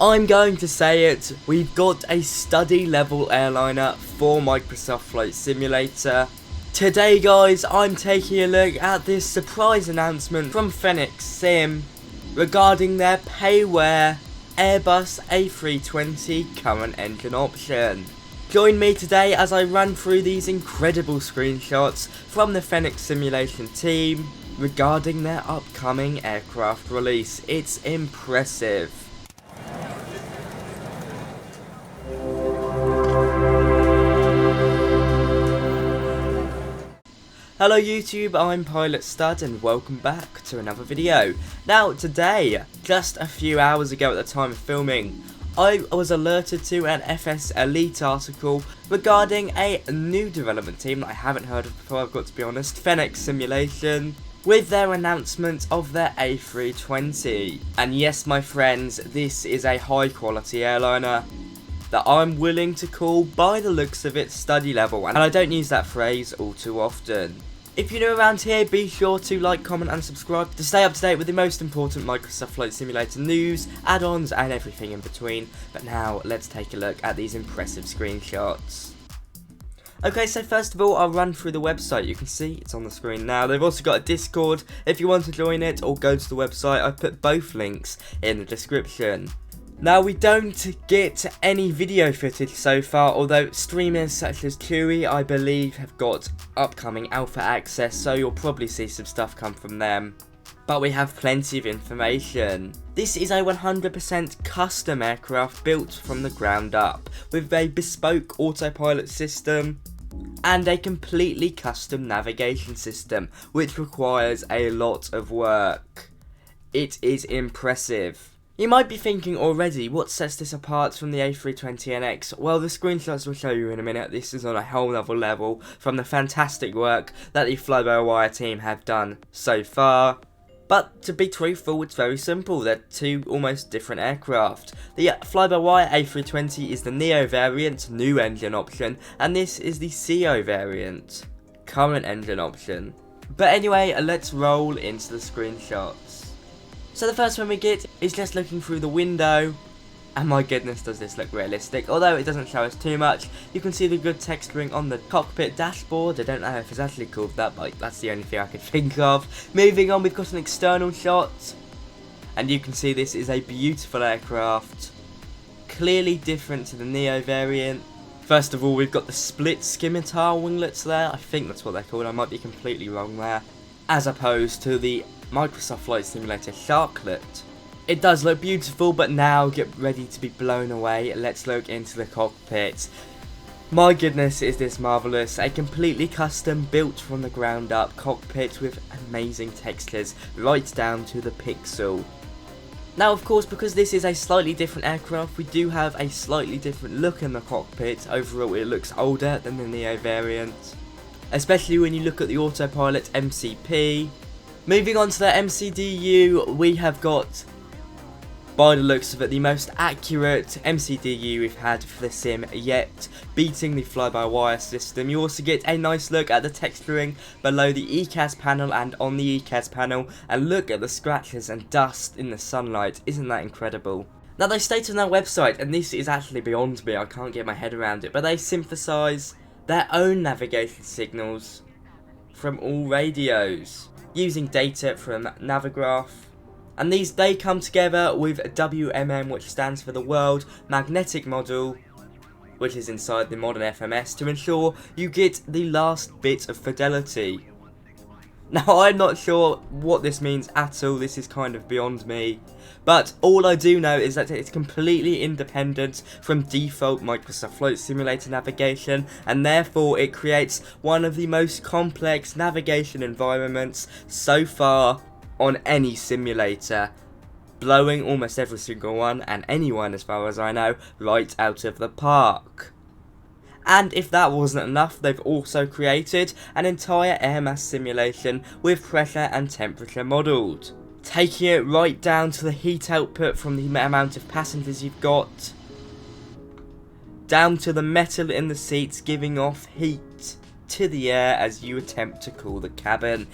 I'm going to say it, we've got a study level airliner for Microsoft Flight Simulator. Today guys, I'm taking a look at this surprise announcement from Fenix Sim regarding their payware Airbus A320 current engine option. Join me today as I run through these incredible screenshots from the Fenix simulation team regarding their upcoming aircraft release. It's impressive. Hello YouTube, I'm Pilot Stud and welcome back to another video. Now today, just a few hours ago at the time of filming, I was alerted to an FS Elite article regarding a new development team that I haven't heard of before, I've got to be honest, Fenix Simulation, with their announcement of their A320. And yes my friends, this is a high quality airliner that I'm willing to call, by the looks of it, study level, and I don't use that phrase all too often. If you're new around here, be sure to like, comment and subscribe to stay up to date with the most important Microsoft Flight Simulator news, add-ons and everything in between. But now, let's take a look at these impressive screenshots. Okay, so first of all, I'll run through the website. You can see it's on the screen now. They've also got a Discord if you want to join it, or go to the website. I've put both links in the description. Now, we don't get any video footage so far, although streamers such as Chewy, I believe, have got upcoming alpha access, so you'll probably see some stuff come from them. But we have plenty of information. This is a 100% custom aircraft built from the ground up, with a bespoke autopilot system and a completely custom navigation system, which requires a lot of work. It is impressive. You might be thinking already, what sets this apart from the A320NX? Well, the screenshots will show you in a minute. This is on a whole other level from the fantastic work that the flybywire team have done so far. But to be truthful, it's very simple. They're two almost different aircraft. The flybywire A320 is the Neo variant, new engine option, and this is the CO variant, current engine option. But anyway, let's roll into the screenshots. So the first one we get is just looking through the window, and my goodness does this look realistic. Although it doesn't show us too much, you can see the good texturing on the cockpit dashboard. I don't know if it's actually called that, but that's the only thing I could think of. Moving on, we've got an external shot, and you can see this is a beautiful aircraft, clearly different to the Neo variant. First of all, we've got the split scimitar winglets there. I think that's what they're called, I might be completely wrong there, as opposed to the Microsoft Flight Simulator Sharklet. It does look beautiful, but now get ready to be blown away. Let's look into the cockpit. My goodness, is this marvellous. A completely custom, built from the ground up cockpit with amazing textures right down to the pixel. Now of course, because this is a slightly different aircraft, we do have a slightly different look in the cockpit. Overall it looks older than the Neo variant, especially when you look at the autopilot MCP. Moving on to the MCDU, we have got, by the looks of it, the most accurate MCDU we've had for the sim yet, beating the fly-by-wire system. You also get a nice look at the texturing below the ECAS panel and on the ECAS panel, and look at the scratches and dust in the sunlight. Isn't that incredible? Now they state on their website, and this is actually beyond me, I can't get my head around it, but they synthesize their own navigation signals from all radios, using data from Navigraph, and they come together with WMM, which stands for the World Magnetic Model, which is inside the modern FMS, to ensure you get the last bit of fidelity. Now I'm not sure what this means at all, this is kind of beyond me, but all I do know is that it's completely independent from default Microsoft Flight Simulator navigation, and therefore it creates one of the most complex navigation environments so far on any simulator, blowing almost every single one, and anyone as far as I know, right out of the park. And if that wasn't enough, they've also created an entire air mass simulation with pressure and temperature modelled, taking it right down to the heat output from the amount of passengers you've got, down to the metal in the seats giving off heat to the air as you attempt to cool the cabin.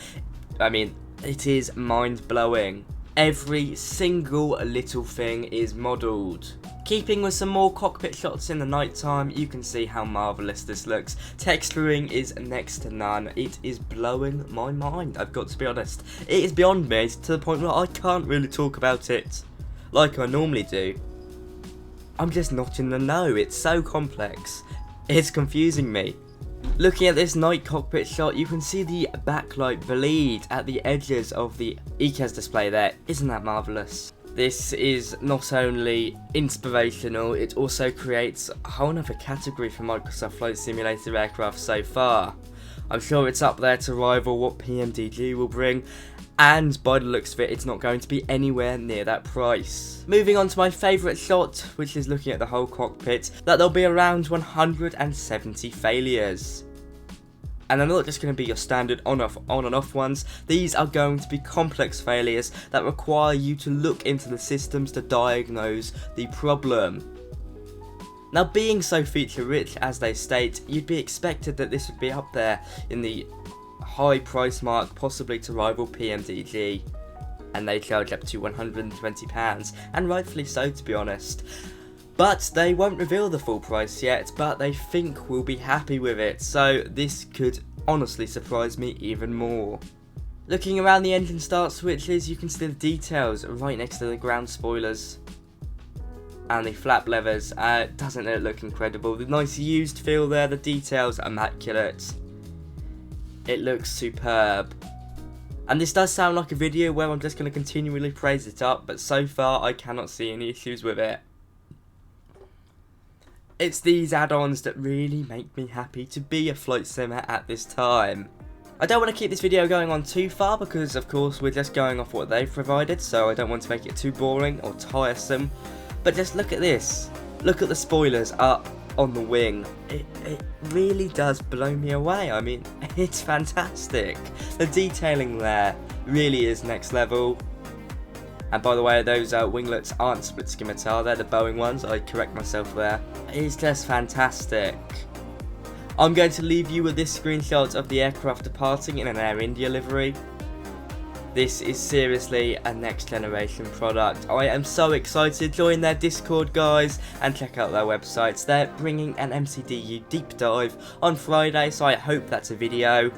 I mean, it is mind-blowing. Every single little thing is modelled. Keeping with some more cockpit shots in the night time, you can see how marvellous this looks. Texturing is next to none. It is blowing my mind, I've got to be honest. It is beyond me to the point where I can't really talk about it like I normally do. I'm just not in the know, it's so complex. It's confusing me. Looking at this night cockpit shot, you can see the backlight bleed at the edges of the ECAS display there. Isn't that marvellous? This is not only inspirational, it also creates a whole other category for Microsoft Flight Simulator aircraft so far. I'm sure it's up there to rival what PMDG will bring, and by the looks of it, it's not going to be anywhere near that price. Moving on to my favourite shot, which is looking at the whole cockpit, that there'll be around 170 failures. And they're not just going to be your standard on and off ones, these are going to be complex failures that require you to look into the systems to diagnose the problem. Now, being so feature rich as they state, you'd be expected that this would be up there in the high price mark, possibly to rival PMDG, and they charge up to £120, and rightfully so, to be honest. But they won't reveal the full price yet, but they think we'll be happy with it, so this could honestly surprise me even more. Looking around the engine start switches, you can see the details right next to the ground spoilers and the flap levers. Doesn't it look incredible? The nice used feel there, the details immaculate. It looks superb. And this does sound like a video where I'm just going to continually praise it up, but so far I cannot see any issues with it. It's these add-ons that really make me happy to be a flight simmer at this time. I don't want to keep this video going on too far because of course we're just going off what they've provided, so I don't want to make it too boring or tiresome. But just look at this. Look at the spoilers up on the wing. It really does blow me away. I mean, it's fantastic. The detailing there really is next level. And by the way, those winglets aren't split scimitar, they're the Boeing ones, I correct myself there. It's just fantastic. I'm going to leave you with this screenshot of the aircraft departing in an Air India livery. This is seriously a next generation product. I am so excited. Join their Discord, guys, and check out their websites. They're bringing an MCDU deep dive on Friday, so I hope that's a video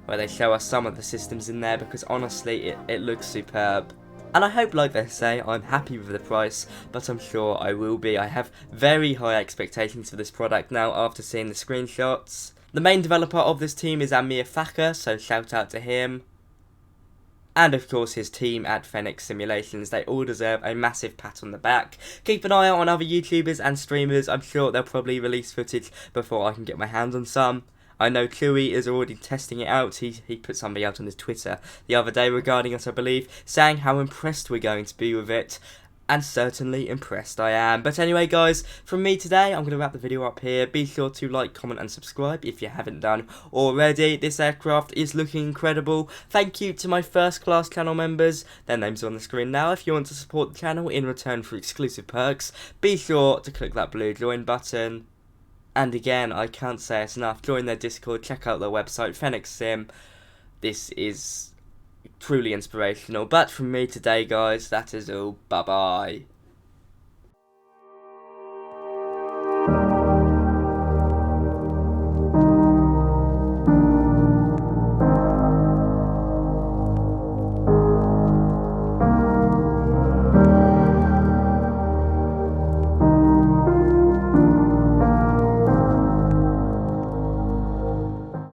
where they show us some of the systems in there, because honestly it looks superb. And I hope, like they say, I'm happy with the price, but I'm sure I will be. I have very high expectations for this product now after seeing the screenshots. The main developer of this team is Amir Thacker, so shout out to him. And of course his team at Fenix Simulations, they all deserve a massive pat on the back. Keep an eye out on other YouTubers and streamers, I'm sure they'll probably release footage before I can get my hands on some. I know Chewy is already testing it out. He put something out on his Twitter the other day regarding it, I believe, saying how impressed we're going to be with it. And certainly impressed I am. But anyway, guys, from me today, I'm going to wrap the video up here. Be sure to like, comment and subscribe if you haven't done already. This aircraft is looking incredible. Thank you to my first class channel members. Their names are on the screen now. If you want to support the channel in return for exclusive perks, be sure to click that blue join button. And again, I can't say it enough, join their Discord, check out their website, Fenix Sim. This is truly inspirational. But from me today, guys, that is all. Bye-bye.